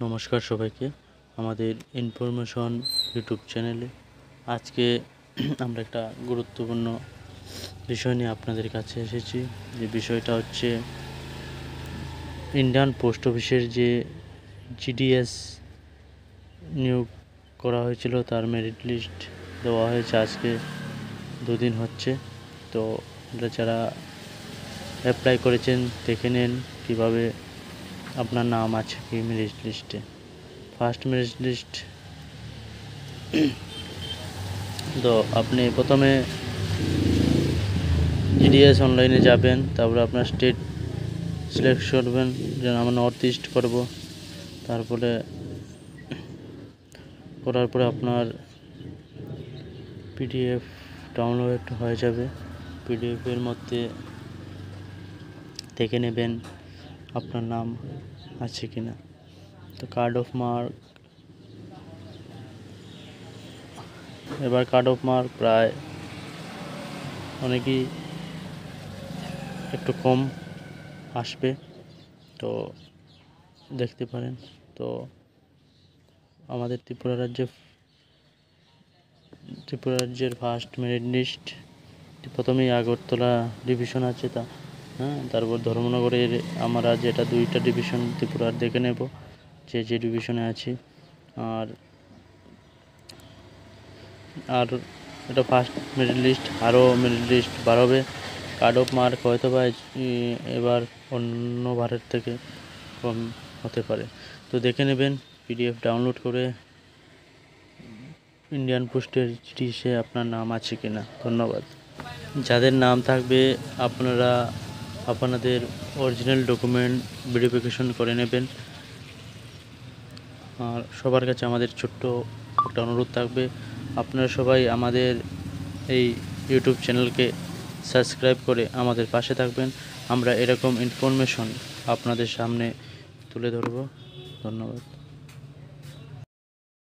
নমস্কার সবাইকে আমাদের ইনফরমেশন ইউটিউব চ্যানেলে আজকে আমরা একটা গুরুত্বপূর্ণ বিষয় নিয়ে আপনাদের কাছে এসেছি। যে বিষয়টা হচ্ছে ইন্ডিয়ান পোস্ট অফিসের যে জিডিএস নিয়োগ করা হয়েছিল তার মেরিট লিস্ট দেওয়া হয়েছে। আজকে 2 দিন হচ্ছে। তো আপনারা যারা অ্যাপ্লাই করেছেন দেখে নেন কীভাবে আপনার নাম আছে কি মেরিট লিস্টে। ফার্স্ট মেরিট লিস্ট তো আপনি প্রথমে জিডিএস অনলাইনে যাবেন, তারপরে আপনার স্টেট সিলেক্ট করবেন, যেন আমরা নর্থ ইস্ট করব। তারপরে করার পরে আপনার পিডিএফ ডাউনলোড হয়ে যাবে। পিডিএফের মধ্যে দেখে নেবেন আপনার নাম আছে কিনা। তো কার্ড অফ মার্ক, এবার কার্ড অফ মার্ক প্রায় অনেকই একটু কম আসবে, তো দেখতে পারেন। তো আমাদের ত্রিপুরা রাজ্যের ফার্স্ট মেরিট লিস্ট প্রথমেই আগরতলা ডিভিশন আছে, তারপর ধর্মনগরের আমরা যেটা 2টা ডিভিশন ত্রিপুরার দেখে নেব যে ডিভিশনে আছি। আর এটা ফার্স্ট মেরিট লিস্ট, আরও মেরিট লিস্ট বাড়বে। কার্ড অফ মার্ক হয়তো বা এবার অন্য বারের থেকে কম হতে পারে। তো দেখে নেবেন পিডিএফ ডাউনলোড করে ইন্ডিয়ান পোস্টের জিডিএসে আপনার নাম আছে কিনা। ধন্যবাদ। যাদের নাম থাকবে আপনারা আপনাদের অরিজিনাল ডকুমেন্ট ভেরিফিকেশন করে নেবেন। আর সবার কাছে আমাদের ছোট্ট একটা অনুরোধ থাকবে, আপনারা সবাই আমাদের এই ইউটিউব চ্যানেলকে সাবস্ক্রাইব করে আমাদের পাশে থাকবেন। আমরা এরকম ইনফরমেশন আপনাদের সামনে তুলে ধরব। ধন্যবাদ।